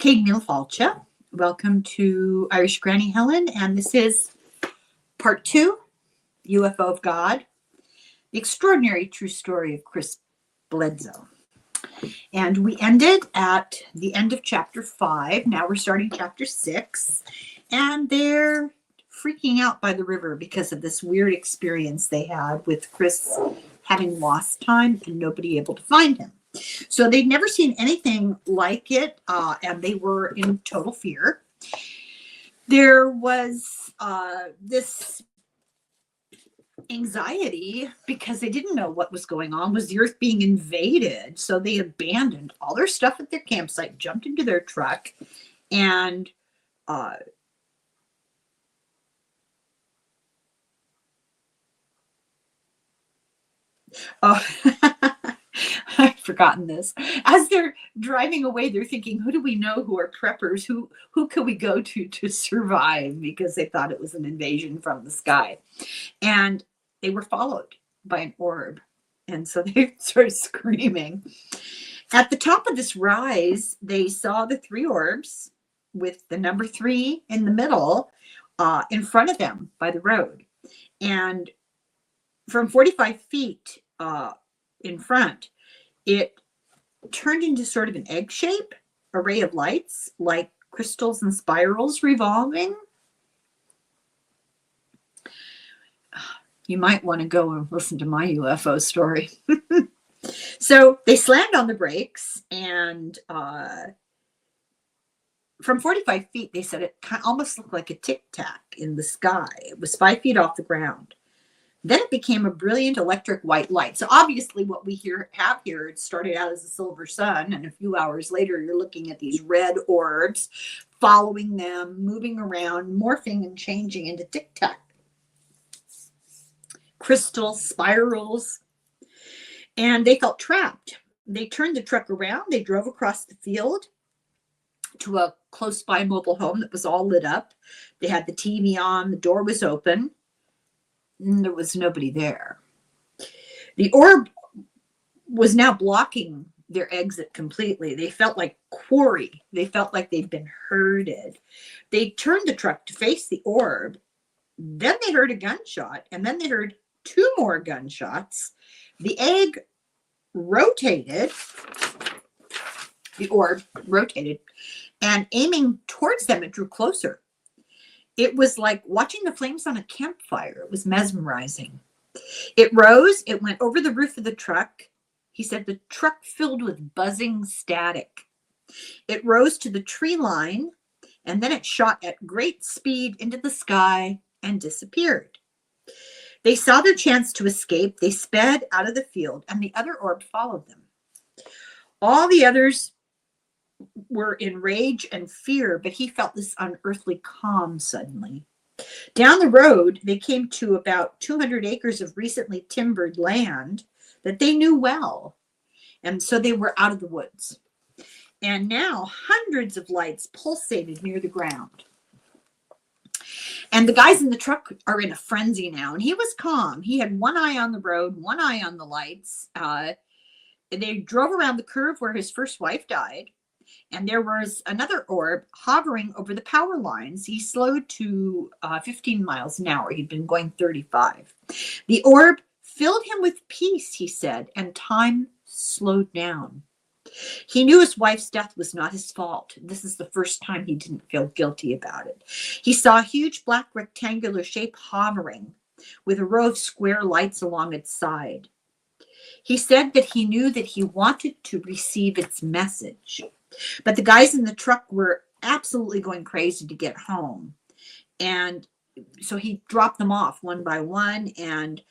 Kate Milfalcha. Welcome to Irish Granny Helen, and this is part 2, UFO of God, the extraordinary true story of Chris Bledsoe. And we ended at the end of chapter 5. Now we're starting chapter 6, and they're freaking out by the river because of this weird experience they had with Chris having lost time and nobody able to find him. So they'd never seen anything like it, and they were in total fear. There was this anxiety because they didn't know what was going on. Was the earth being invaded? So they abandoned all their stuff at their campsite, jumped into their truck, and I've forgotten this. As they're driving away, they're thinking, who do we know who are preppers? Who can we go to survive? Because they thought it was an invasion from the sky. And they were followed by an orb. And so they started screaming. At the top of this rise, they saw the 3 orbs with the number 3 in the middle in front of them by the road. And from 45 feet in front, it turned into sort of an egg-shaped array of lights, like crystals and spirals revolving. You might want to go and listen to my UFO story. So they slammed on the brakes, and from 45 feet, they said it almost looked like a tic-tac in the sky. It was 5 feet off the ground. Then it became a brilliant electric white light. So obviously what we have here, it started out as a silver sun, and a few hours later, you're looking at these red orbs, following them, moving around, morphing and changing into tic-tac. Crystals, spirals, and they felt trapped. They turned the truck around. They drove across the field to a close by mobile home that was all lit up. They had the TV on. The door was open. And there was nobody there. The orb was now blocking their exit completely. They felt like quarry. They felt like they'd been herded. They turned the truck to face the orb. Then they heard a gunshot, and then they heard 2 more gunshots. The egg rotated. The orb rotated, and aiming towards them, it drew closer. It was like watching the flames on a campfire. It was mesmerizing. It rose. It went over the roof of the truck. He said the truck filled with buzzing static. It rose to the tree line, and then it shot at great speed into the sky and disappeared. They saw their chance to escape. They sped out of the field, and the other orb followed them. All the others were in rage and fear, but he felt this unearthly calm suddenly. Down the road, they came to about 200 acres of recently timbered land that they knew well. And so they were out of the woods. And now hundreds of lights pulsated near the ground. And the guys in the truck are in a frenzy now. And he was calm. He had one eye on the road, one eye on the lights. They drove around the curve where his first wife died. And there was another orb hovering over the power lines. He slowed to 15 miles an hour. He'd been going 35. The orb filled him with peace, he said, and time slowed down. He knew his wife's death was not his fault. This is the first time he didn't feel guilty about it. He saw a huge black rectangular shape hovering with a row of square lights along its side. He said that he knew that he wanted to receive its message. But the guys in the truck were absolutely going crazy to get home. And so he dropped them off one by one, and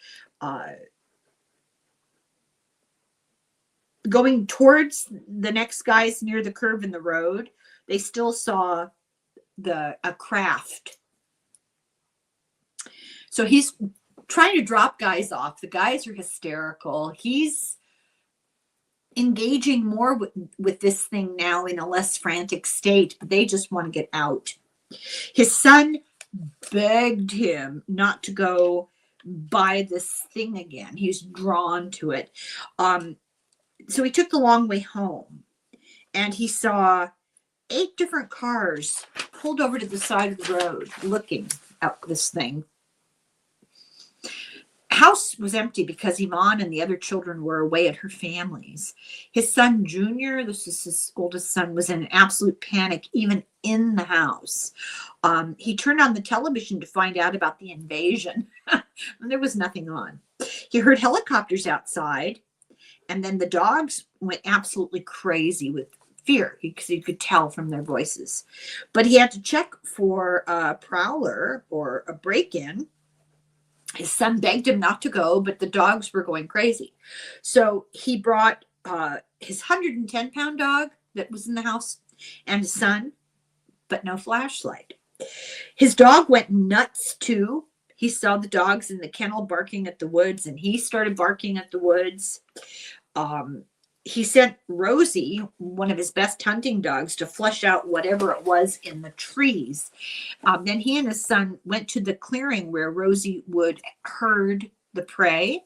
going towards the next guys near the curve in the road, they still saw a craft. So he's trying to drop guys off. The guys are hysterical. He's engaging more with this thing now in a less frantic state, but they just want to get out. His son begged him not to go by this thing again. He's drawn to it. So he took the long way home, and he saw 8 different cars pulled over to the side of the road looking at this thing. House was empty because Iman and the other children were away at her family's. His son, Junior, this is his oldest son, was in absolute panic, even in the house. He turned on the television to find out about the invasion. And there was nothing on. He heard helicopters outside, and then the dogs went absolutely crazy with fear because you could tell from their voices. But he had to check for a prowler or a break-in. His son begged him not to go, but the dogs were going crazy. So he brought his 110-pound dog that was in the house and his son, but no flashlight. His dog went nuts too. He saw the dogs in the kennel barking at the woods, and he started barking at the woods. He sent Rosie, one of his best hunting dogs, to flush out whatever it was in the trees. Then he and his son went to the clearing where Rosie would herd the prey,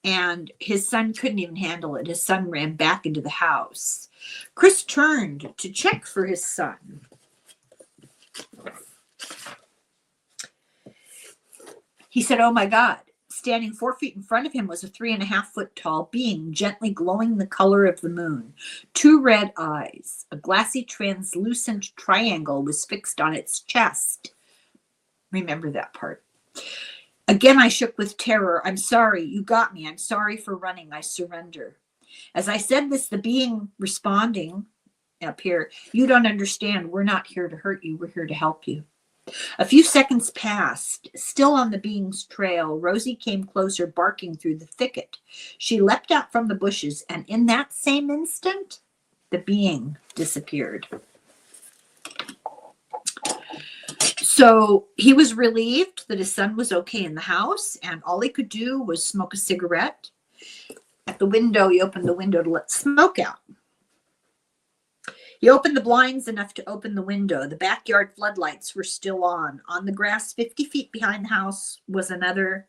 and his son couldn't even handle it. His son ran back into the house. Chris turned to check for his son. He said, "Oh my God." Standing 4 feet in front of him was a 3.5-foot tall being, gently glowing the color of the moon. 2 red eyes. A glassy, translucent triangle was fixed on its chest. Remember that part. Again, I shook with terror. "I'm sorry. You got me. I'm sorry for running. I surrender." As I said this, the being responding up here, "You don't understand. We're not here to hurt you. We're here to help you." A few seconds passed. Still on the being's trail, Rosie came closer, barking through the thicket. She leapt out from the bushes, and in that same instant, the being disappeared. So he was relieved that his son was okay in the house, and all he could do was smoke a cigarette. At the window, he opened the window to let smoke out. He opened the blinds enough to open the window. The backyard floodlights were still on. On the grass 50 feet behind the house was another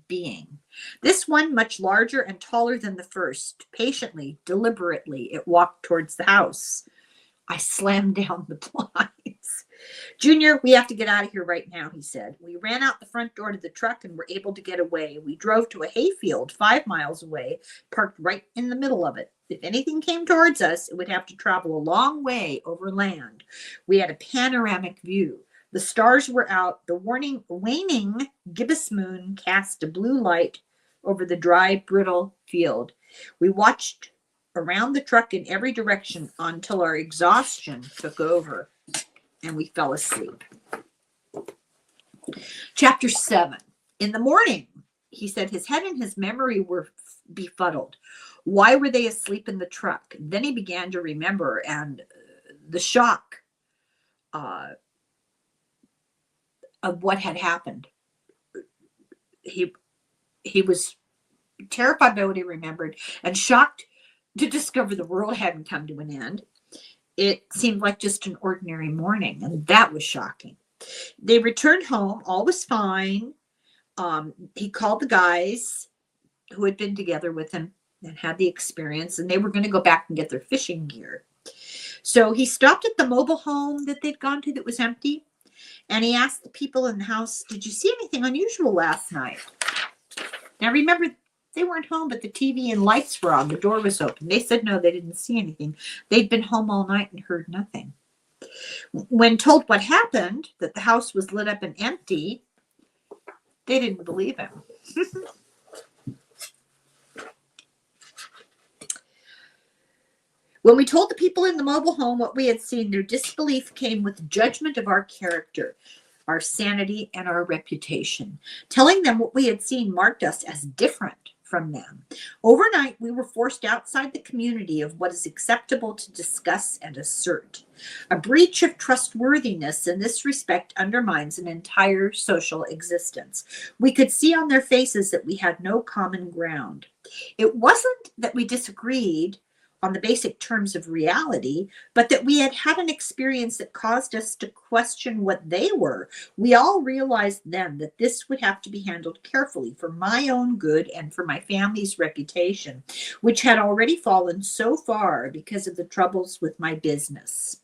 being. This one much larger and taller than the first. Patiently, deliberately, it walked towards the house. I slammed down the blinds. "Junior, we have to get out of here right now," he said. We ran out the front door to the truck and were able to get away. We drove to a hayfield 5 miles away, parked right in the middle of it. If anything came towards us, it would have to travel a long way over land. We had a panoramic view. The stars were out. The waning gibbous moon cast a blue light over the dry, brittle field. We watched around the truck in every direction until our exhaustion took over and we fell asleep. Chapter 7. In the morning, he said his head and his memory were befuddled. Why were they asleep in the truck? Then he began to remember, and the shock of what had happened. He was terrified by what he remembered and shocked to discover the world hadn't come to an end. It seemed like just an ordinary morning, and that was shocking. They returned home. All was fine. He called the guys who had been together with him and had the experience, and they were going to go back and get their fishing gear. So he stopped at the mobile home that they'd gone to that was empty, and he asked the people in the house, "Did you see anything unusual last night?" Now remember, they weren't home, but the TV and lights were on. The door was open. They said no, they didn't see anything. They'd been home all night and heard nothing. When told what happened, that the house was lit up and empty, they didn't believe him. When we told the people in the mobile home what we had seen, their disbelief came with judgment of our character, our sanity, and our reputation. Telling them what we had seen marked us as different from them. Overnight, we were forced outside the community of what is acceptable to discuss and assert. A breach of trustworthiness in this respect undermines an entire social existence. We could see on their faces that we had no common ground. It wasn't that we disagreed on the basic terms of reality, but that we had had an experience that caused us to question what they were. We all realized then that this would have to be handled carefully for my own good and for my family's reputation, which had already fallen so far because of the troubles with my business.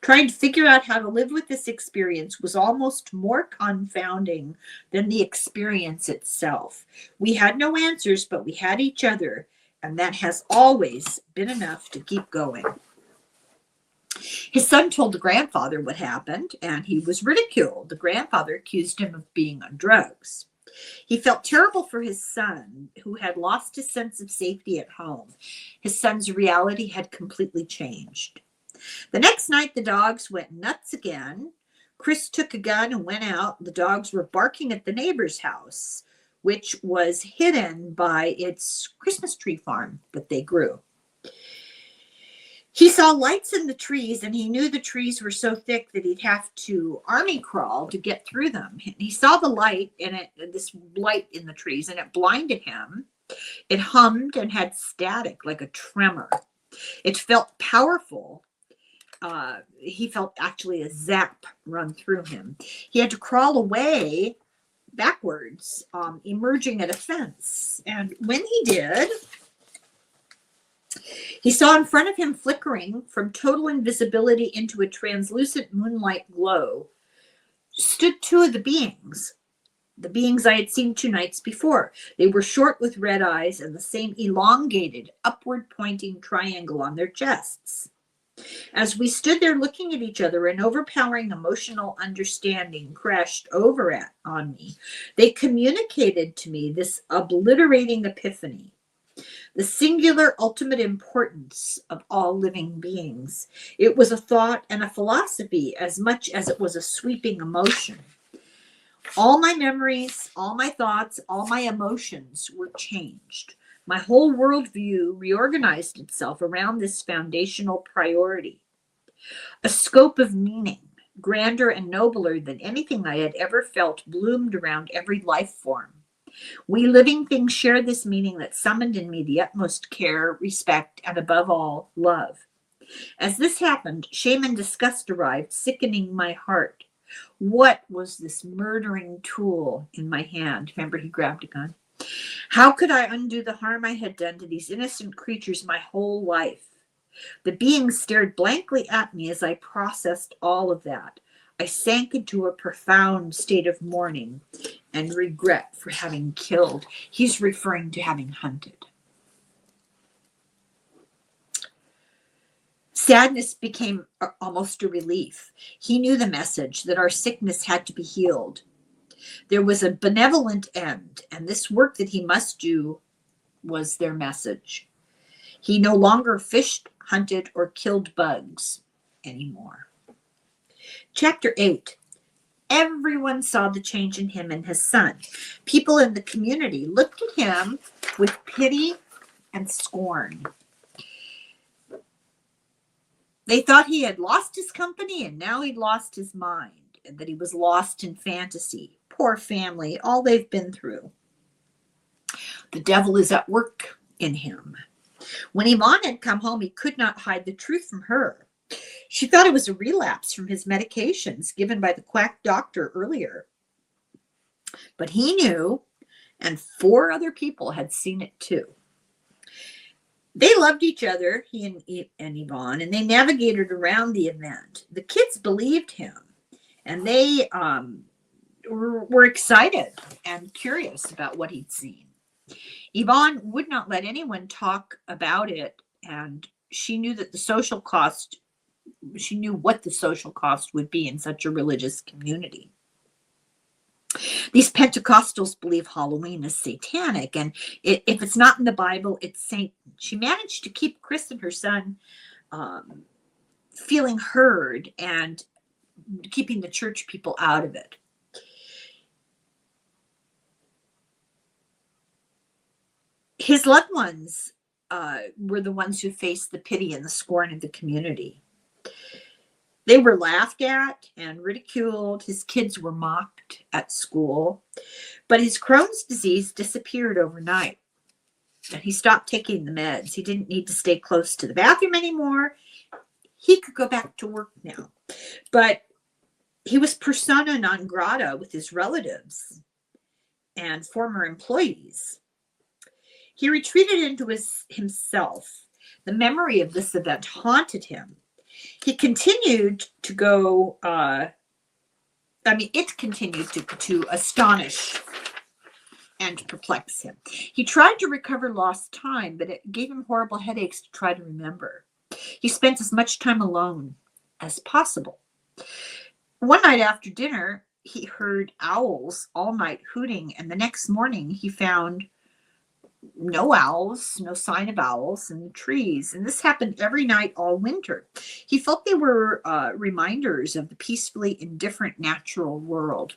Trying to figure out how to live with this experience was almost more confounding than the experience itself. We had no answers, but we had each other, and that has always been enough to keep going. His son told the grandfather what happened, and he was ridiculed. The grandfather accused him of being on drugs. He felt terrible for his son, who had lost his sense of safety at home. His son's reality had completely changed. The next night, the dogs went nuts again. Chris took a gun and went out. The dogs were barking at the neighbor's house, which was hidden by its Christmas tree farm that they grew. He saw lights in the trees, and he knew the trees were so thick that he'd have to army crawl to get through them. He saw the light in it, this light in the trees, and it blinded him. It hummed and had static like a tremor. It felt powerful. He felt actually a zap run through him. He had to crawl away backwards, emerging at a fence. And when he did, he saw in front of him, flickering from total invisibility into a translucent moonlight glow, stood two of the beings I had seen 2 nights before. They were short with red eyes and the same elongated, upward-pointing triangle on their chests. As we stood there looking at each other, an overpowering emotional understanding crashed over on me. They communicated to me this obliterating epiphany, the singular ultimate importance of all living beings. It was a thought and a philosophy as much as it was a sweeping emotion. All my memories, all my thoughts, all my emotions were changed. My whole worldview reorganized itself around this foundational priority. A scope of meaning, grander and nobler than anything I had ever felt, bloomed around every life form. We living things shared this meaning that summoned in me the utmost care, respect, and above all, love. As this happened, shame and disgust arrived, sickening my heart. What was this murdering tool in my hand? Remember, he grabbed a gun. How could I undo the harm I had done to these innocent creatures my whole life? The beings stared blankly at me as I processed all of that. I sank into a profound state of mourning and regret for having killed. He's referring to having hunted. Sadness became almost a relief. He knew the message that our sickness had to be healed. There was a benevolent end, and this work that he must do was their message. He no longer fished, hunted, or killed bugs anymore. Chapter 8. Everyone saw the change in him and his son. People in the community looked at him with pity and scorn. They thought he had lost his company and now he'd lost his mind, and that he was lost in fantasy. Poor family, all they've been through. The devil is at work in him. When Yvonne had come home, he could not hide the truth from her. She thought it was a relapse from his medications given by the quack doctor earlier. But he knew, and 4 other people had seen it too. They loved each other, he and Yvonne, and they navigated around the event. The kids believed him, and they were excited and curious about what he'd seen. Yvonne would not let anyone talk about it, and she knew that the social cost, she knew what the social cost would be in such a religious community. These Pentecostals believe Halloween is satanic, and if it's not in the Bible, it's Satan. She managed to keep Chris and her son feeling heard and keeping the church people out of it. His loved ones were the ones who faced the pity and the scorn of the community. They were laughed at and ridiculed. His kids were mocked at school. But his Crohn's disease disappeared overnight. And he stopped taking the meds. He didn't need to stay close to the bathroom anymore. He could go back to work now. But he was persona non grata with his relatives and former employees. He retreated into himself. The memory of this event haunted him. He continued to go, it continued to astonish and perplex him. He tried to recover lost time, but it gave him horrible headaches to try to remember. He spent as much time alone as possible. One night after dinner, he heard owls all night hooting, and the next morning he found no owls, no sign of owls in the trees. And this happened every night all winter. He felt they were reminders of the peacefully indifferent natural world.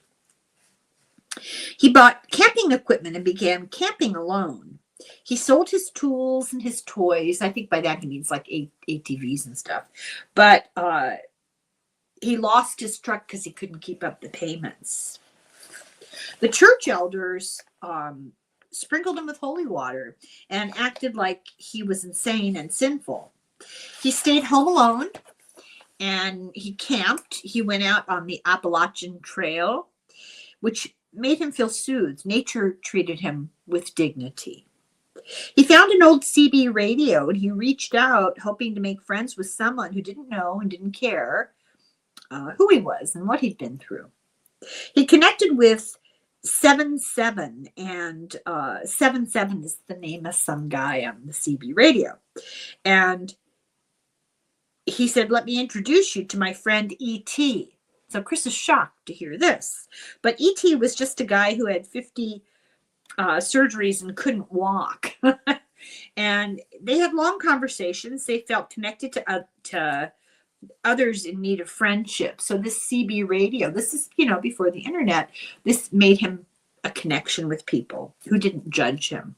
He bought camping equipment and began camping alone. He sold his tools and his toys. I think by that he means like ATVs and stuff. But he lost his truck because he couldn't keep up the payments. The church elders sprinkled him with holy water and acted like he was insane and sinful. He stayed home alone and he camped. He went out on the Appalachian Trail, which made him feel soothed. Nature treated him with dignity. He found an old CB radio and he reached out, hoping to make friends with someone who didn't know and didn't care who he was and what he'd been through. He connected with 77, and 77 is the name of some guy on the CB radio. And he said, "Let me introduce you to my friend E.T." So Chris is shocked to hear this. But E.T. was just a guy who had 50 surgeries and couldn't walk. And they had long conversations. They felt connected to others in need of friendship. So this CB radio, this is, before the internet, this made him a connection with people who didn't judge him.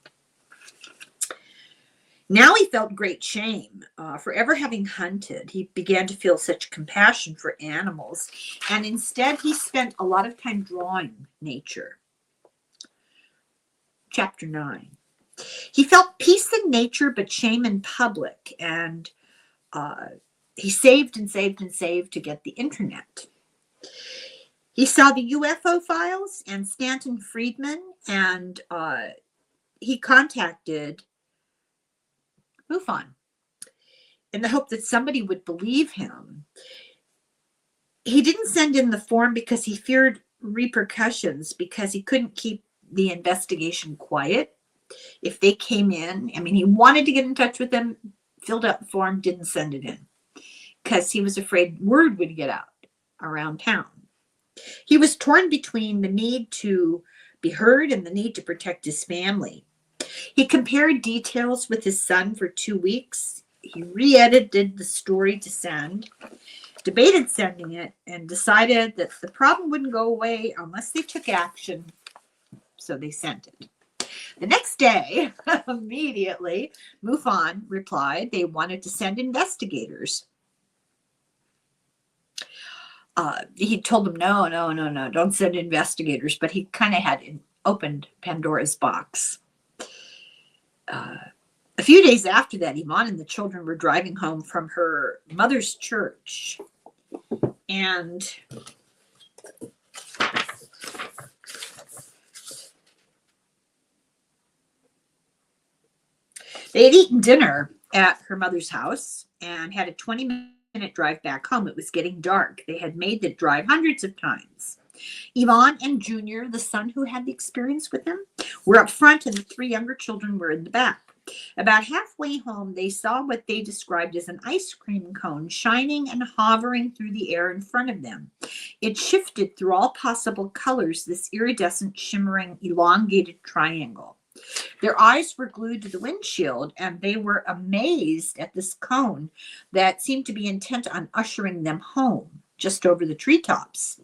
Now he felt great shame for ever having hunted. He began to feel such compassion for animals. And instead, he spent a lot of time drawing nature. Chapter 9. He felt peace in nature, but shame in public. And he saved and saved and saved to get the internet. He saw the UFO files and Stanton Friedman, and he contacted MUFON in the hope that somebody would believe him. He didn't send in the form because he feared repercussions, because he couldn't keep the investigation quiet. If they came in, he wanted to get in touch with them, filled out the form, didn't send it in, because he was afraid word would get out around town. He was torn between the need to be heard and the need to protect his family. He compared details with his son for 2 weeks. He re-edited the story to send, debated sending it, and decided that the problem wouldn't go away unless they took action. So they sent it. The next day, immediately, MUFON replied they wanted to send investigators. He told them, no, don't send investigators. But he kind of had opened Pandora's box. A few days after that, Yvonne and the children were driving home from her mother's church. And they had eaten dinner at her mother's house and had a 20-minute drive back home. It was getting dark. They had made the drive hundreds of times. Yvonne and Junior, the son who had the experience with him, were up front and the 3 younger children were in the back. About halfway home, they saw what they described as an ice cream cone shining and hovering through the air in front of them. It shifted through all possible colors, this iridescent, shimmering, elongated triangle. Their eyes were glued to the windshield, and they were amazed at this cone that seemed to be intent on ushering them home, just over the treetops.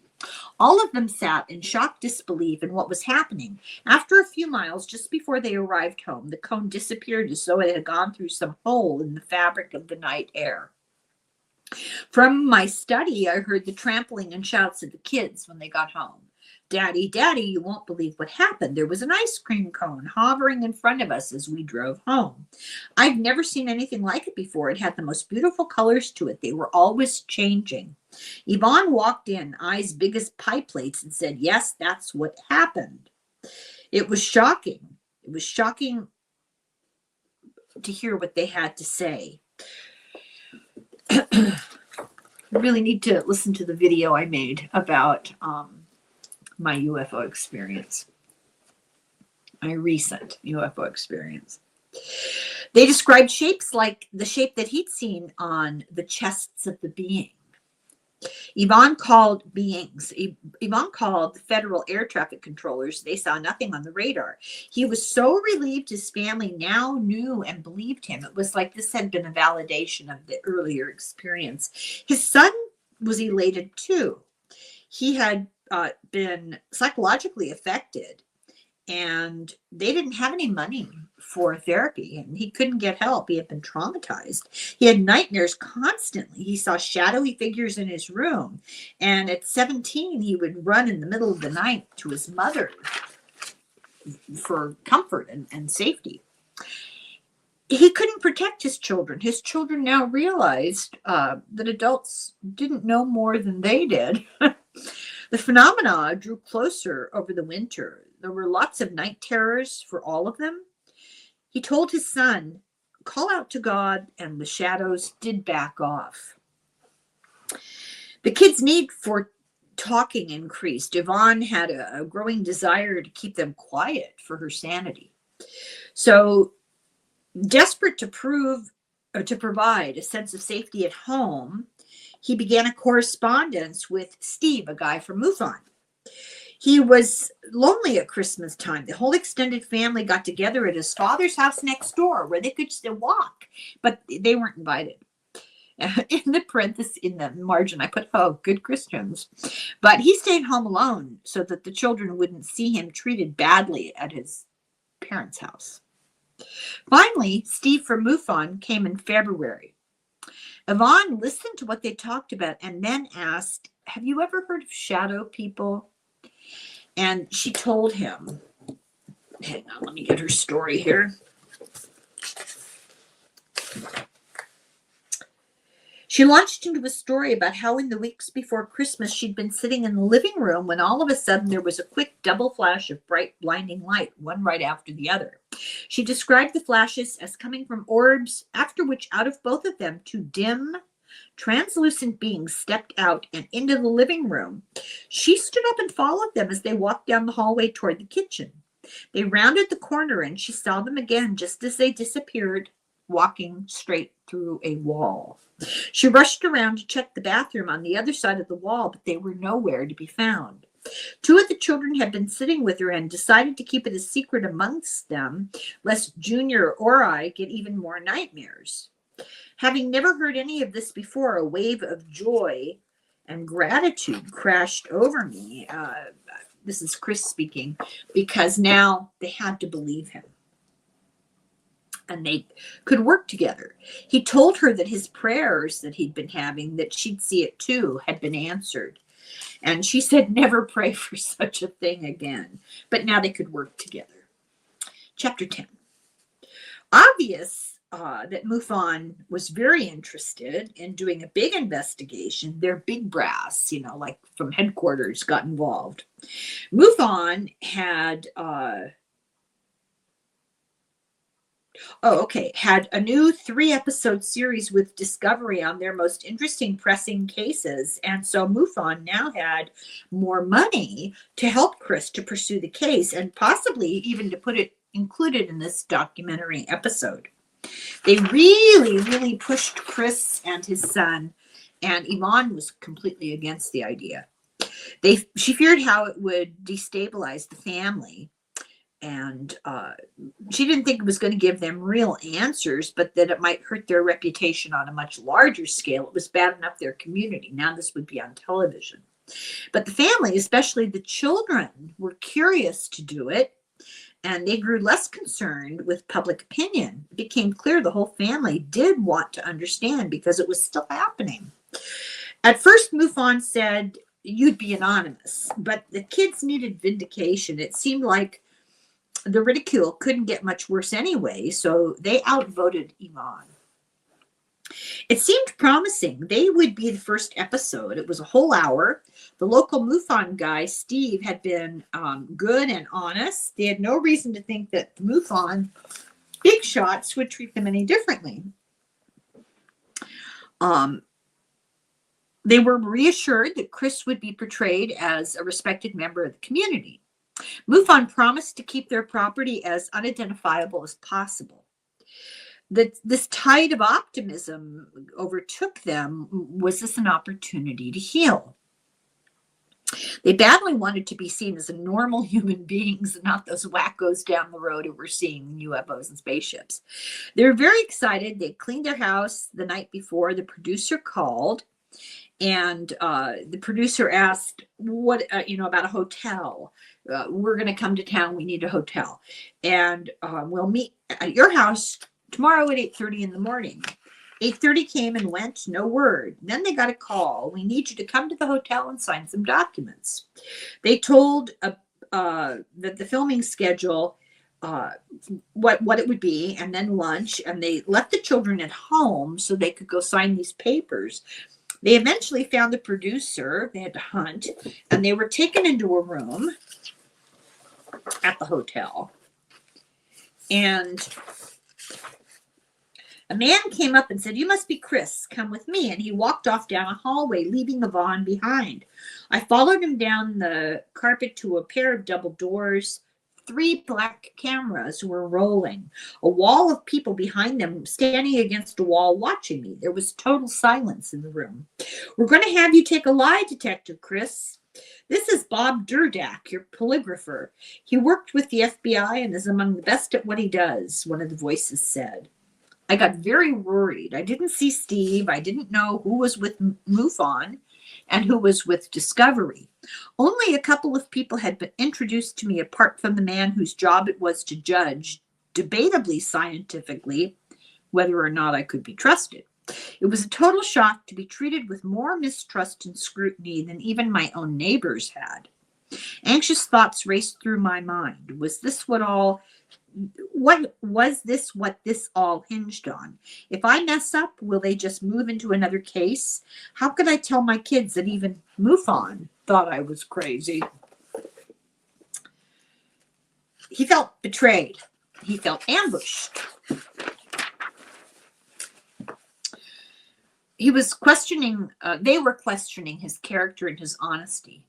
All of them sat in shocked disbelief in what was happening. After a few miles, just before they arrived home, the cone disappeared as though it had gone through some hole in the fabric of the night air. From my study, I heard the trampling and shouts of the kids when they got home. "Daddy, Daddy, you won't believe what happened. There was an ice cream cone hovering in front of us as we drove home. I've never seen anything like it before. It had the most beautiful colors to it. They were always changing." Yvonne walked in, eyes big as pie plates, and said, "Yes, that's what happened." It was shocking. It was shocking to hear what they had to say. You really need to listen to the video I made about my UFO experience, my recent UFO experience. They described shapes like the shape that he'd seen on the chests of the being. Yvonne called the federal air traffic controllers. They saw nothing on the radar. He was so relieved his family now knew and believed him. It was like this had been a validation of the earlier experience. His son was elated too. He had been psychologically affected, and they didn't have any money for therapy, and he couldn't get help. He had been traumatized. He had nightmares constantly. He saw shadowy figures in his room, and at 17 he would run in the middle of the night to his mother for comfort and safety. He couldn't protect his children. His children now realized that adults didn't know more than they did. The phenomena drew closer over the winter. There were lots of night terrors for all of them. He told his son, call out to God, and the shadows did back off. The kids' need for talking increased. Yvonne had a growing desire to keep them quiet for her sanity. So, desperate to provide a sense of safety at home, he began a correspondence with Steve, a guy from MUFON. He was lonely at Christmas time. The whole extended family got together at his father's house next door where they could still walk, but they weren't invited. In the margin, I put, oh, good Christians. But he stayed home alone so that the children wouldn't see him treated badly at his parents' house. Finally, Steve from MUFON came in February. Yvonne listened to what they talked about and then asked, have you ever heard of shadow people? And she told him, hang on, let me get her story here. She launched into a story about how in the weeks before Christmas she'd been sitting in the living room when all of a sudden there was a quick double flash of bright, blinding light, one right after the other. She described the flashes as coming from orbs, after which out of both of them, two dim, translucent beings stepped out and into the living room. She stood up and followed them as they walked down the hallway toward the kitchen. They rounded the corner and she saw them again just as they disappeared, walking straight through a wall. She rushed around to check the bathroom on the other side of the wall, but they were nowhere to be found. Two of the children had been sitting with her and decided to keep it a secret amongst them, lest Junior or I get even more nightmares. Having never heard any of this before, a wave of joy and gratitude crashed over me. This is Chris speaking, because now they had to believe him. And they could work together. He told her that his prayers that he'd been having, that she'd see it too, had been answered. And she said, never pray for such a thing again. But now they could work together. Chapter 10. Obvious that MUFON was very interested in doing a big investigation. Their big brass, like from headquarters, got involved. MUFON had had a new 3-episode series with Discovery on their most interesting pressing cases. And so MUFON now had more money to help Chris to pursue the case and possibly even to put it included in this documentary episode. They really, really pushed Chris and his son, and Yvonne was completely against the idea. She feared how it would destabilize the family. And she didn't think it was going to give them real answers, but that it might hurt their reputation on a much larger scale. It was bad enough their community. Now this would be on television. But the family, especially the children, were curious to do it, and they grew less concerned with public opinion. It became clear the whole family did want to understand because it was still happening. At first, MUFON said, you'd be anonymous, but the kids needed vindication. It seemed like the ridicule couldn't get much worse anyway, so they outvoted Yvonne. It seemed promising. They would be the first episode. It was a whole hour. The local MUFON guy, Steve, had been good and honest. They had no reason to think that the MUFON big shots would treat them any differently. The They were reassured that Chris would be portrayed as a respected member of the community. MUFON promised to keep their property as unidentifiable as possible. This tide of optimism overtook them. Was this an opportunity to heal? They badly wanted to be seen as normal human beings and not those wackos down the road who were seeing UFOs and spaceships. They were very excited. They cleaned their house the night before. The producer called, and the producer asked, "What about a hotel? We're going to come to town. We need a hotel, and we'll meet at your house tomorrow at 8:30 in the morning." 8:30 came and went, no word. Then they got a call. "We need you to come to the hotel and sign some documents." They told that the filming schedule, what it would be, and then lunch, and they left the children at home so they could go sign these papers. They eventually found the producer. They had to hunt, and they were taken into a room at the hotel. And a man came up and said, "You must be Chris. Come with me." And he walked off down a hallway, leaving the van behind. I followed him down the carpet to a pair of double doors. 3 black cameras were rolling. A wall of people behind them standing against a wall watching me. There was total silence in the room. "We're going to have you take a lie detector, Chris. This is Bob Durdak, your polygrapher. He worked with the FBI and is among the best at what he does," one of the voices said. I got very worried. I didn't see Steve. I didn't know who was with MUFON and who was with Discovery. Only a couple of people had been introduced to me apart from the man whose job it was to judge, debatably scientifically, whether or not I could be trusted. It was a total shock to be treated with more mistrust and scrutiny than even my own neighbors had. Anxious thoughts raced through my mind. Was this what this all hinged on? If I mess up, will they just move into another case? How could I tell my kids that even MUFON thought I was crazy? He felt betrayed. He felt ambushed. They were questioning his character and his honesty.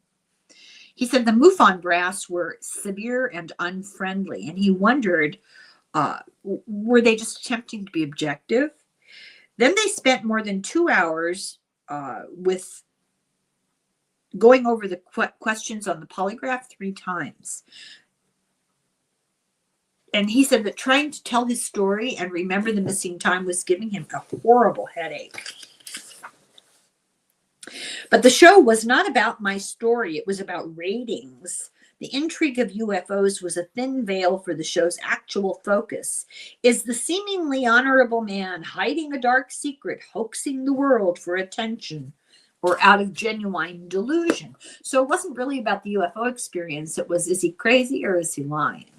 He said the MUFON brass were severe and unfriendly, and he wondered, were they just attempting to be objective? Then they spent more than 2 hours with going over the questions on the polygraph 3 times. And he said that trying to tell his story and remember the missing time was giving him a horrible headache. But the show was not about my story. It was about ratings. The intrigue of UFOs was a thin veil for the show's actual focus. Is the seemingly honorable man hiding a dark secret, hoaxing the world for attention, or out of genuine delusion? So it wasn't really about the UFO experience. It was, is he crazy or is he lying?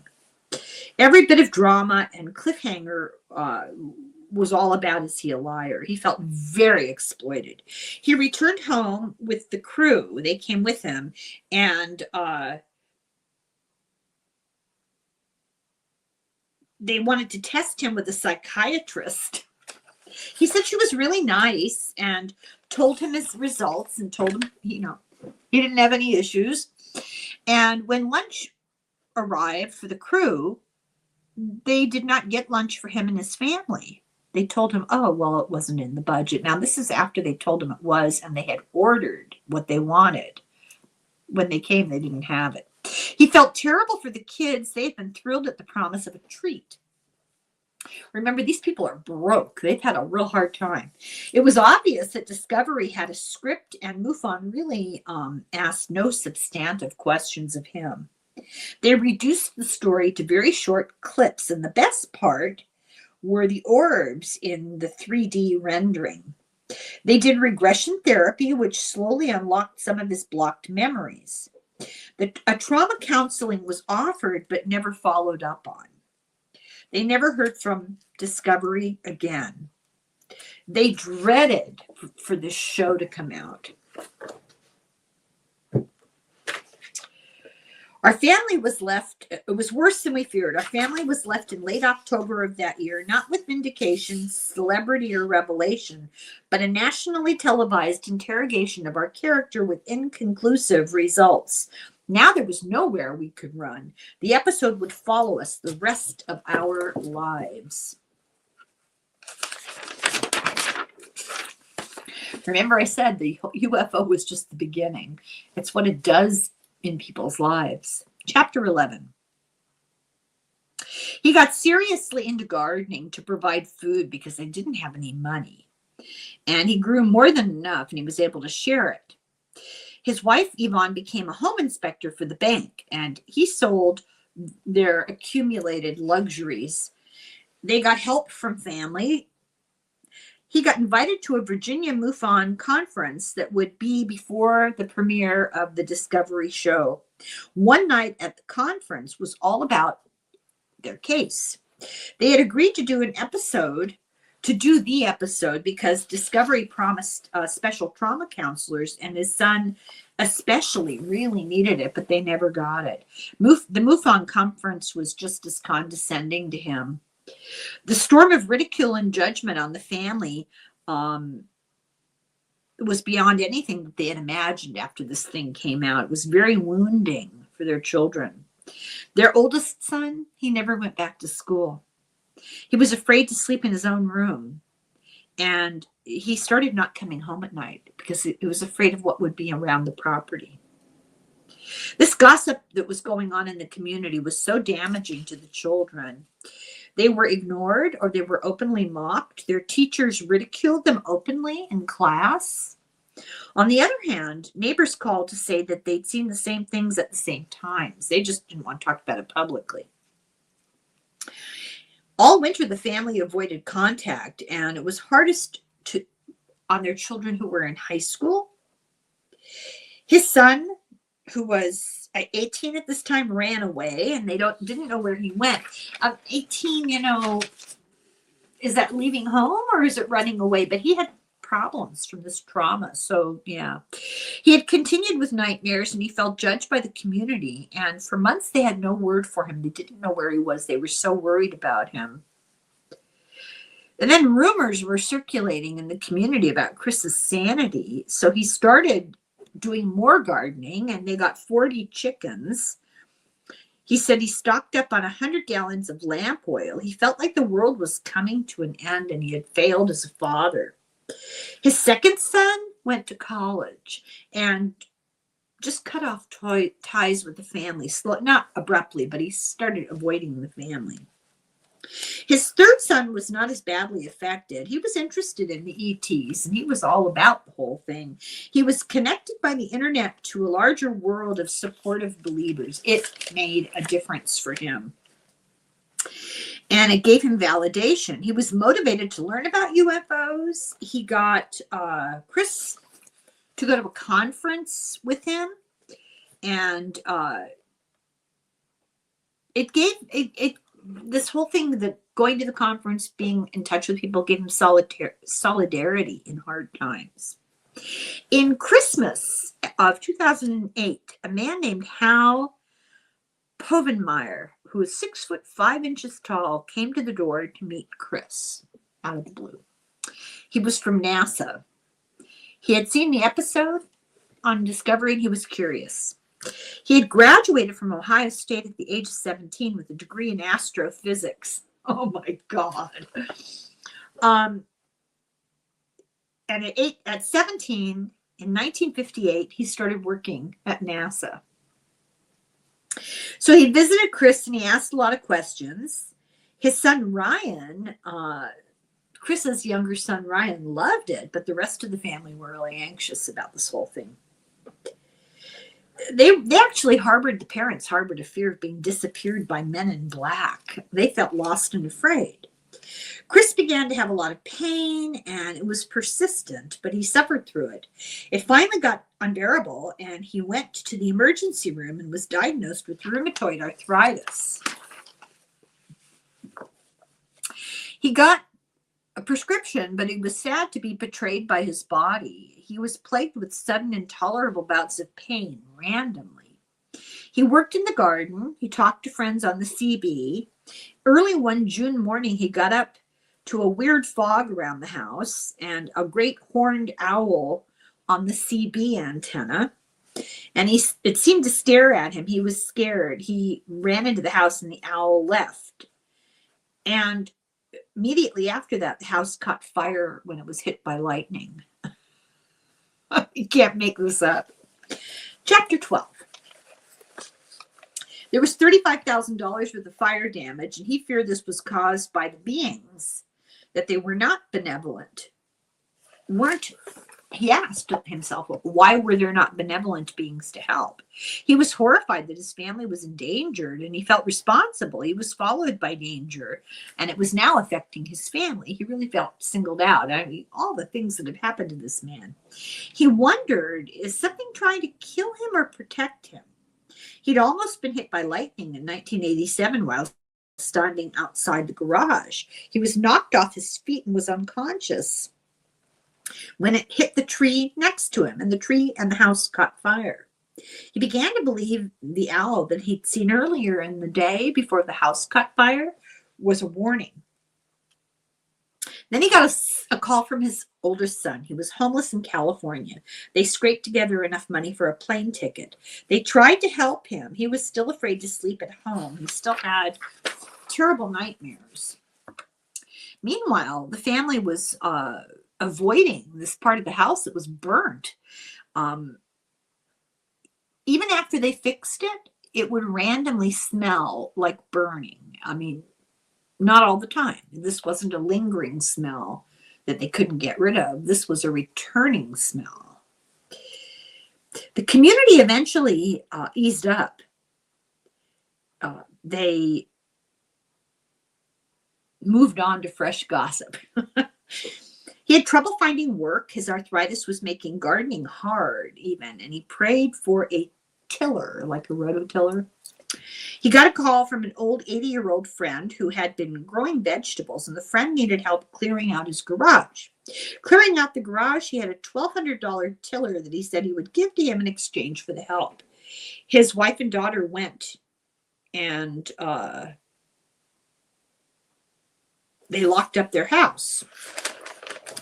Every bit of drama and cliffhanger was all about, is he a liar? He felt very exploited. He returned home with the crew. They came with him, and they wanted to test him with a psychiatrist. He said she was really nice and told him his results and told him, he didn't have any issues. And when lunch arrived for the crew, they did not get lunch for him and his family. They told him, oh, well, it wasn't in the budget. Now, this is after they told him it was, and they had ordered what they wanted. When they came, they didn't have it. He felt terrible for the kids. They had been thrilled at the promise of a treat. Remember, these people are broke. They've had a real hard time. It was obvious that Discovery had a script, and MUFON really asked no substantive questions of him. They reduced the story to very short clips, and the best part were the orbs in the 3D rendering. They did regression therapy, which slowly unlocked some of his blocked memories. A trauma counseling was offered, but never followed up on. They never heard from Discovery again. They dreaded for this show to come out. Our family was left, it was worse than we feared. Our family was left in late October of that year, not with vindication, celebrity, or revelation, but a nationally televised interrogation of our character with inconclusive results. Now there was nowhere we could run. The episode would follow us the rest of our lives. Remember, I said the UFO was just the beginning. It's what it does in people's lives. Chapter 11. He got seriously into gardening to provide food because they didn't have any money. And he grew more than enough, and he was able to share it. His wife, Yvonne, became a home inspector for the bank, and he sold their accumulated luxuries. They got help from family. He got invited to a Virginia MUFON conference that would be before the premiere of the Discovery show. One night at the conference was all about their case. They had agreed to do the episode because Discovery promised special trauma counselors, and his son especially really needed it, but they never got it. The MUFON conference was just as condescending to him. The storm of ridicule and judgment on the family was beyond anything that they had imagined after this thing came out. It was very wounding for their children. Their oldest son, he never went back to school. He was afraid to sleep in his own room. And he started not coming home at night because he was afraid of what would be around the property. This gossip that was going on in the community was so damaging to the children. They were ignored or they were openly mocked. Their teachers ridiculed them openly in class. On the other hand, neighbors called to say that they'd seen the same things at the same times. They just didn't want to talk about it publicly. All winter, the family avoided contact, and it was hardest on their children who were in high school. His son, who was 18 at this time, ran away, and they didn't know where he went. 18, is that leaving home or is it running away? But he had problems from this trauma. So yeah, he had continued with nightmares, and he felt judged by the community. And for months, they had no word for him. They didn't know where he was. They were so worried about him. And then rumors were circulating in the community about Chris's sanity. So he started doing more gardening, and they got 40 chickens. He said he stocked up on 100 gallons of lamp oil. He felt like the world was coming to an end, and he had failed as a father. His second son went to college and just cut off ties with the family, not abruptly, but he started avoiding the family. His third son was not as badly affected. He was interested in the ETs, and he was all about the whole thing. He was connected by the internet to a larger world of supportive believers. It made a difference for him. And it gave him validation. He was motivated to learn about UFOs. He got Chris to go to a conference with him, and this whole thing, that going to the conference, being in touch with people, gave him solidarity in hard times. In Christmas of 2008, a man named Hal Povenmire, who was 6'5" tall, came to the door to meet Chris out of the blue. He was from NASA. He had seen the episode on Discovery, and he was curious. He had graduated from Ohio State at the age of 17 with a degree in astrophysics. Oh my God. And at 17, in 1958, he started working at NASA. So he visited Chris, and he asked a lot of questions. His son Ryan, Chris's younger son Ryan, loved it, but the rest of the family were really anxious about this whole thing. They actually the parents harbored a fear of being disappeared by men in black. They felt lost and afraid. Chris began to have a lot of pain, and it was persistent, but he suffered through it. It finally got unbearable, and he went to the emergency room and was diagnosed with rheumatoid arthritis. He got a prescription, but he was sad to be betrayed by his body. He was plagued with sudden intolerable bouts of pain randomly. He worked in the garden. He talked to friends on the CB. Early one June morning, he got up to a weird fog around the house and a great horned owl on the CB antenna. And it seemed to stare at him. He was scared. He ran into the house and the owl left. And immediately after that, the house caught fire when it was hit by lightning. You can't make this up. Chapter 12. There was $35,000 worth of fire damage, and he feared this was caused by the beings, that they were not benevolent. He asked himself, why were there not benevolent beings to help? He was horrified that his family was endangered, and he felt responsible. He was followed by danger, and it was now affecting his family. He really felt singled out. I mean, all the things that had happened to this man. He wondered, is something trying to kill him or protect him? He'd almost been hit by lightning in 1987 while standing outside the garage. He was knocked off his feet and was unconscious when it hit the tree next to him, and the tree and the house caught fire. He began to believe the owl that he'd seen earlier in the day before the house caught fire was a warning. Then he got a call from his oldest son. He was homeless in California. They scraped together enough money for a plane ticket. They tried to help him. He was still afraid to sleep at home. He still had terrible nightmares. Meanwhile, the family was avoiding this part of the house that was burnt. Even after they fixed it, it would randomly smell like burning. I mean, not all the time. This wasn't a lingering smell that they couldn't get rid of. This was a returning smell. The community eventually eased up. They moved on to fresh gossip. He had trouble finding work. His arthritis was making gardening hard even, and he prayed for a tiller, like a rototiller. He got a call from an old 80-year-old friend who had been growing vegetables, and the friend needed help clearing out his garage. Clearing out the garage, he had a $1,200 tiller that he said he would give to him in exchange for the help. His wife and daughter went, and they locked up their house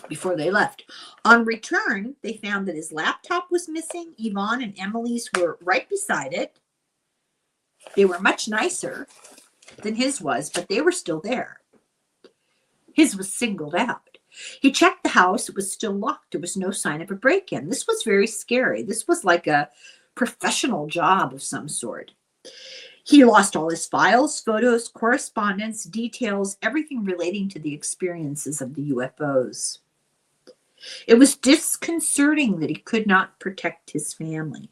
before they left. On return, they found that his laptop was missing. Yvonne and Emily's were right beside it. They were much nicer than his was, but they were still there. His was singled out. He checked the house. It was still locked. There was no sign of a break-in. This was very scary. This was like a professional job of some sort. He lost all his files, photos, correspondence, details, everything relating to the experiences of the UFOs. It was disconcerting that he could not protect his family.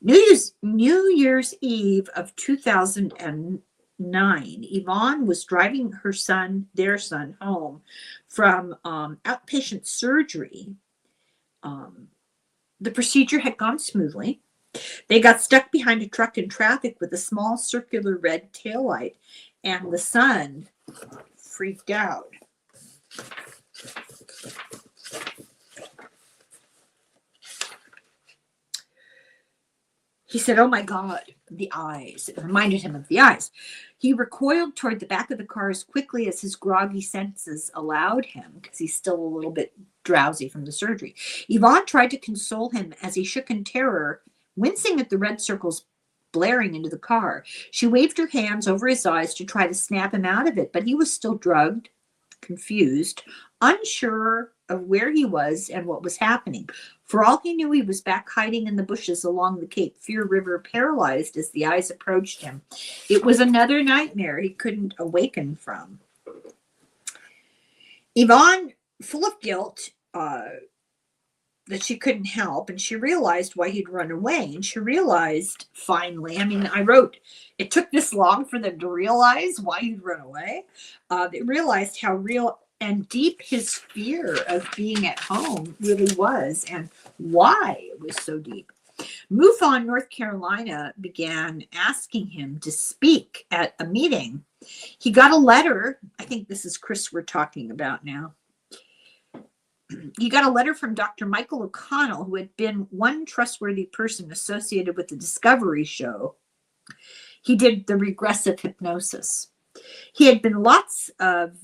New Year's Eve of 2009, Yvonne was driving their son home from outpatient surgery. The procedure had gone smoothly. They got stuck behind a truck in traffic with a small circular red taillight, and the son freaked out. He said, "Oh my God, the eyes." It reminded him of the eyes. He recoiled toward the back of the car as quickly as his groggy senses allowed him, because he's still a little bit drowsy from the surgery. Yvonne tried to console him as he shook in terror, wincing at the red circles blaring into the car. She waved her hands over his eyes to try to snap him out of it, but he was still drugged, confused, unsure of where he was and what was happening. For all he knew, he was back hiding in the bushes along the Cape Fear River, paralyzed as the eyes approached him. It was another nightmare he couldn't awaken from. Yvonne, full of guilt that she couldn't help, and she realized why he'd run away. And she realized finally, I wrote, it took this long for them to realize why he'd run away. They realized how real and deep his fear of being at home really was, and why it was so deep. MUFON North Carolina began asking him to speak at a meeting. He got a letter. I think this is Chris we're talking about now. he got a letter from Dr. Michael O'Connell, who had been one trustworthy person associated with the Discovery Show. He did the regressive hypnosis. He had been lots of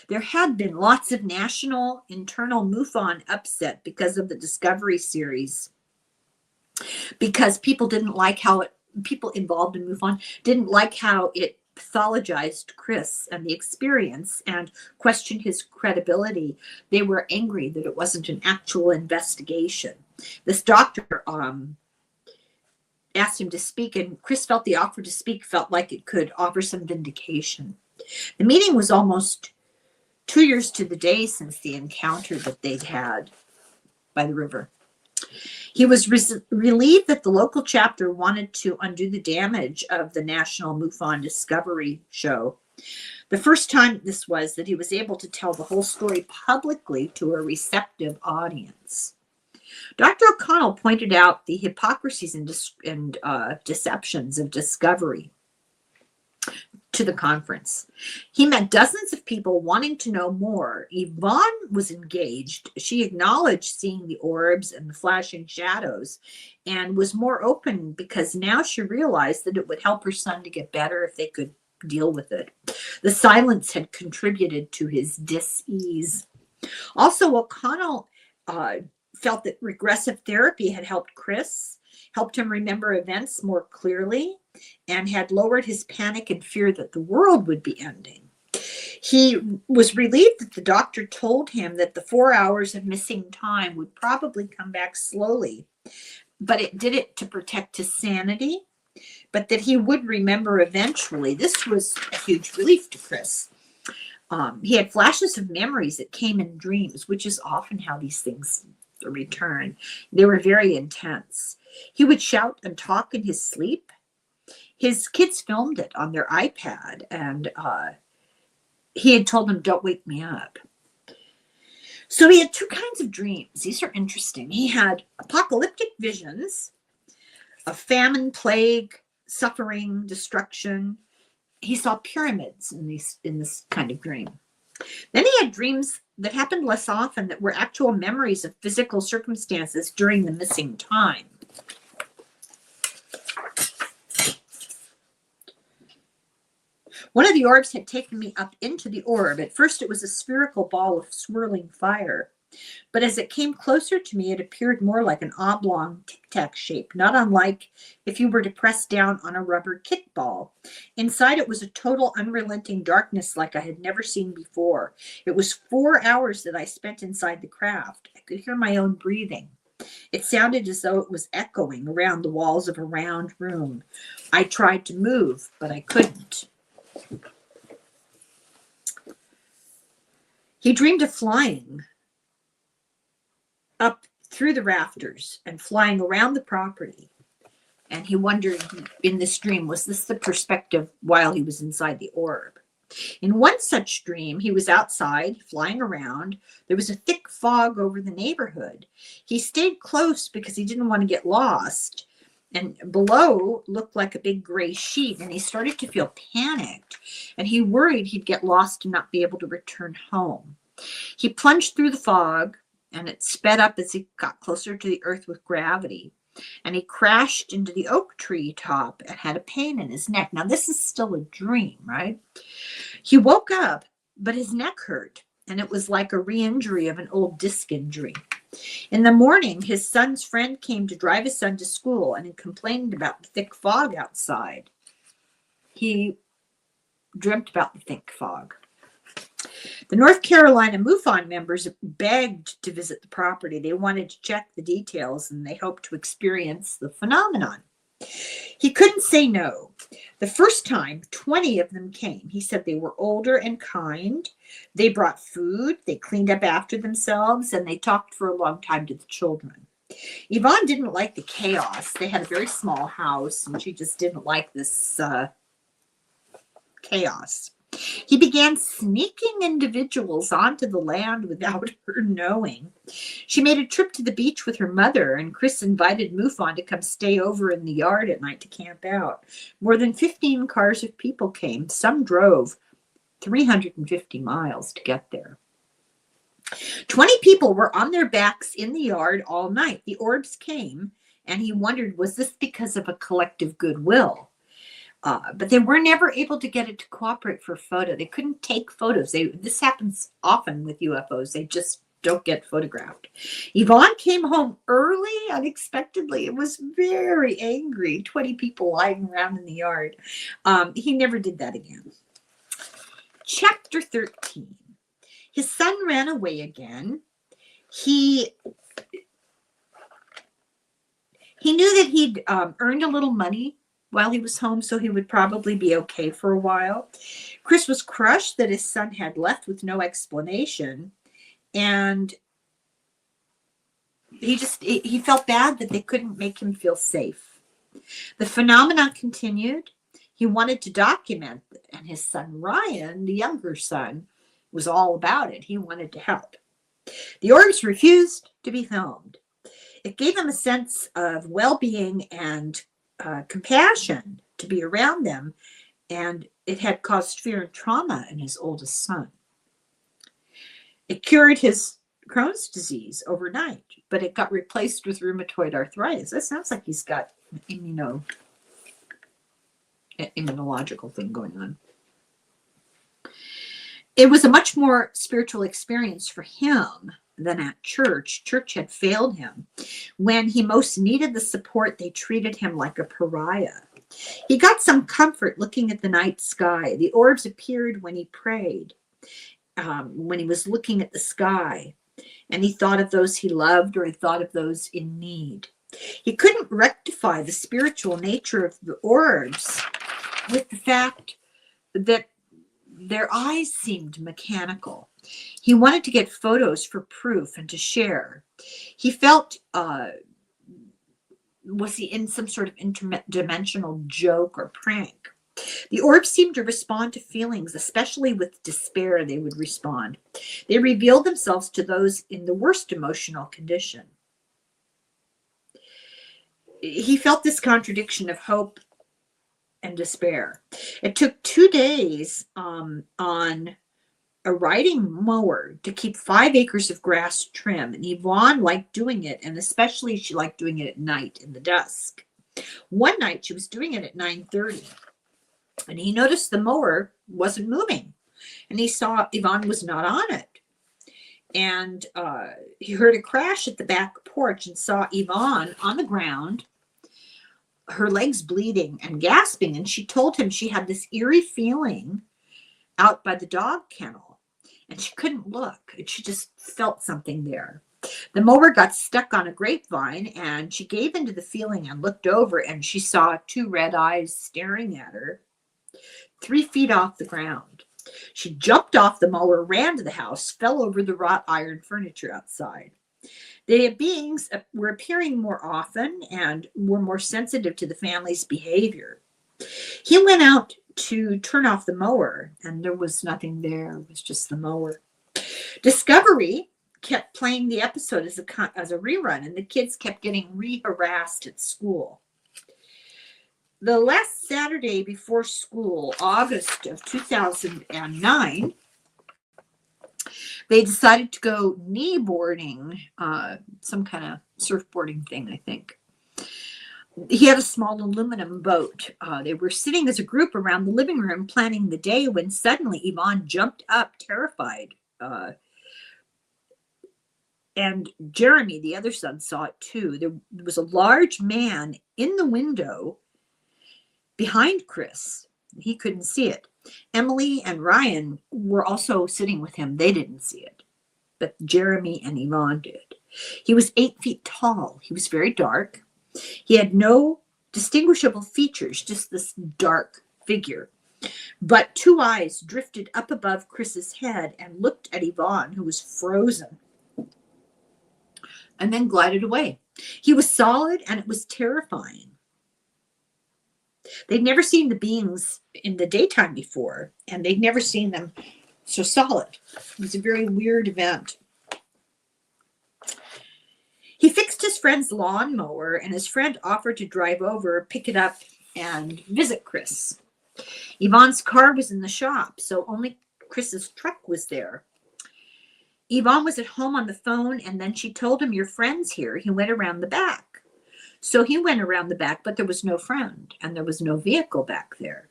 there had been lots of national internal MUFON upset because of the Discovery series, because people didn't like how people involved in MUFON didn't like how it pathologized Chris and the experience and questioned his credibility. They were angry that it wasn't an actual investigation. This doctor asked him to speak, and Chris felt the offer to speak felt like it could offer some vindication. The meeting was almost 2 years to the day since the encounter that they'd had by the river. He was relieved that the local chapter wanted to undo the damage of the National MUFON Discovery Show. The first time this was that he was able to tell the whole story publicly to a receptive audience. Dr. O'Connell pointed out the hypocrisies and deceptions of Discovery to the conference. He met dozens of people wanting to know more. Yvonne was engaged. She acknowledged seeing the orbs and the flashing shadows and was more open because now she realized that it would help her son to get better if they could deal with it. The silence had contributed to his dis-ease. Also, O'Connell felt that regressive therapy had helped Chris, helped him remember events more clearly, and had lowered his panic and fear that the world would be ending. He was relieved that the doctor told him that the 4 hours of missing time would probably come back slowly, but it did it to protect his sanity, but that he would remember eventually. This was a huge relief to Chris. He had flashes of memories that came in dreams, which is often how these things return. They were very intense. He would shout and talk in his sleep. His kids filmed it on their iPad, and he had told them, "Don't wake me up." So he had two kinds of dreams. These are interesting. He had apocalyptic visions of famine, plague, suffering, destruction. He saw pyramids in this kind of dream. Then he had dreams that happened less often that were actual memories of physical circumstances during the missing time. One of the orbs had taken me up into the orb. At first, it was a spherical ball of swirling fire. But as it came closer to me, it appeared more like an oblong tic-tac shape, not unlike if you were to press down on a rubber kickball. Inside it was a total unrelenting darkness like I had never seen before. It was 4 hours that I spent inside the craft. I could hear my own breathing. It sounded as though it was echoing around the walls of a round room. I tried to move, but I couldn't. He dreamed of flying up through the rafters and flying around the property. And he wondered in this dream, was this the perspective while he was inside the orb? In one such dream, he was outside flying around. There was a thick fog over the neighborhood. He stayed close because he didn't want to get lost. And below looked like a big gray sheet, and he started to feel panicked, and he worried he'd get lost and not be able to return home. He plunged through the fog, and it sped up as he got closer to the earth with gravity, and he crashed into the oak tree top and had a pain in his neck. Now, this is still a dream, right? He woke up, but his neck hurt, and it was like a re-injury of an old disc injury. In the morning, his son's friend came to drive his son to school, and he complained about the thick fog outside. He dreamt about the thick fog. The North Carolina MUFON members begged to visit the property. They wanted to check the details, and they hoped to experience the phenomenon. He couldn't say no. The first time, 20 of them came. He said they were older and kind. They brought food, they cleaned up after themselves, and they talked for a long time to the children. Yvonne didn't like the chaos. They had a very small house, and she just didn't like this chaos. He began sneaking individuals onto the land without her knowing. She made a trip to the beach with her mother, and Chris invited MUFON to come stay over in the yard at night to camp out. More than 15 cars of people came. Some drove. 350 miles to get there. 20 people were on their backs in the yard all night. The orbs came, and he wondered, was this because of a collective goodwill? But they were never able to get it to cooperate for a photo. They couldn't take photos. This happens often with UFOs. They just don't get photographed. Yvonne came home early, unexpectedly. It was very angry. 20 people lying around in the yard. He never did that again. Chapter 13. His son ran away again. He knew that he'd earned a little money while he was home, so he would probably be okay for a while. Chris was crushed that his son had left with no explanation, and he felt bad that they couldn't make him feel safe. The phenomenon continued. He wanted to document it, and his son Ryan, the younger son, was all about it. He wanted to help. The orbs refused to be filmed. It gave him a sense of well-being and compassion to be around them, and it had caused fear and trauma in his oldest son. It cured his Crohn's disease overnight, but it got replaced with rheumatoid arthritis. That sounds like he's got immunological thing going on. It was a much more spiritual experience for him than at church. Church had failed him. When he most needed the support, they treated him like a pariah. He got some comfort looking at the night sky. The orbs appeared when he prayed, when he was looking at the sky, and he thought of those he loved, or he thought of those in need. He couldn't rectify the spiritual nature of the orbs with the fact that their eyes seemed mechanical. He wanted to get photos for proof and to share. He felt, was he in some sort of interdimensional joke or prank? The orbs seemed to respond to feelings, especially with despair. They would respond. They revealed themselves to those in the worst emotional condition. He felt this contradiction of hope and despair. It took 2 days on a riding mower to keep 5 acres of grass trim, and Yvonne liked doing it, and especially she liked doing it at night in the dusk. One night she was doing it at 9:30, and he noticed the mower wasn't moving, and he saw Yvonne was not on it. And he heard a crash at the back porch and saw Yvonne on the ground, her legs bleeding and gasping, and she told him she had this eerie feeling out by the dog kennel, and she couldn't look, and she just felt something there. The mower got stuck on a grapevine, and she gave into the feeling and looked over, and she saw 2 red eyes staring at her 3 feet off the ground. She jumped off the mower, ran to the house, fell over the wrought iron furniture outside. The beings were appearing more often and were more sensitive to the family's behavior. He went out to turn off the mower, and there was nothing there. It was just the mower. Discovery kept playing the episode as a rerun, and the kids kept getting re-harassed at school. The last Saturday before school, August of 2009, they decided to go kneeboarding, some kind of surfboarding thing, I think. He had a small aluminum boat. They were sitting as a group around the living room planning the day when suddenly Yvonne jumped up, terrified. And Jeremy, the other son, saw it too. There was a large man in the window behind Chris. He couldn't see it. Emily and Ryan were also sitting with him. They didn't see it, but Jeremy and Yvonne did. He was 8 feet tall. He was very dark. He had no distinguishable features, just this dark figure. But 2 eyes drifted up above Chris's head and looked at Yvonne, who was frozen, and then glided away. He was solid, and it was terrifying. They'd never seen the beings in the daytime before, and they'd never seen them so solid. It was a very weird event. He fixed his friend's lawnmower, and his friend offered to drive over, pick it up, and visit Chris. Yvonne's car was in the shop, so only Chris's truck was there. Yvonne was at home on the phone, and then she told him, your friend's here. He went around the back. So he went around the back, but there was no friend, and there was no vehicle back there.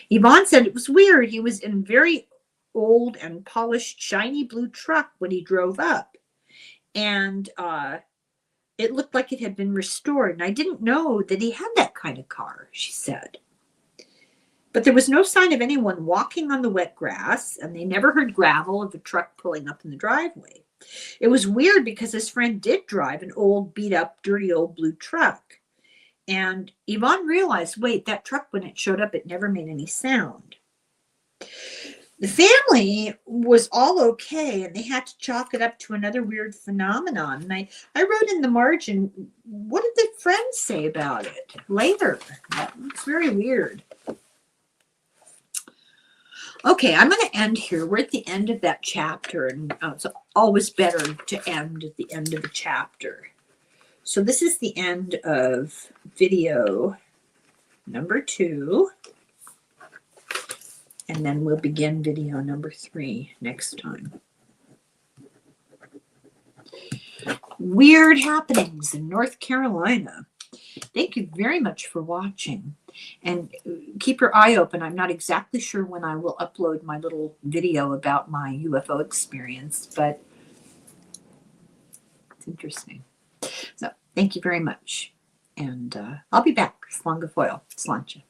Yvonne said it was weird. He was in a very old and polished, shiny blue truck when he drove up. And it looked like it had been restored. And I didn't know that he had that kind of car, she said. But there was no sign of anyone walking on the wet grass, and they never heard gravel of a truck pulling up in the driveway. It was weird because his friend did drive an old, beat-up, dirty old blue truck. And Yvonne realized, wait, that truck, when it showed up, it never made any sound. The family was all okay, and they had to chalk it up to another weird phenomenon. And I wrote in the margin, what did the friends say about it later? It's very weird. Okay, I'm going to end here. We're at the end of that chapter, and it's always better to end at the end of the chapter. So this is the end of video number 2, and then we'll begin video number 3 next time. Weird happenings in North Carolina. Thank you very much for watching, and keep your eye open. I'm not exactly sure when I will upload my little video about my UFO experience, but it's interesting. So thank you very much, and I'll be back. Slongafoil. Sláinte.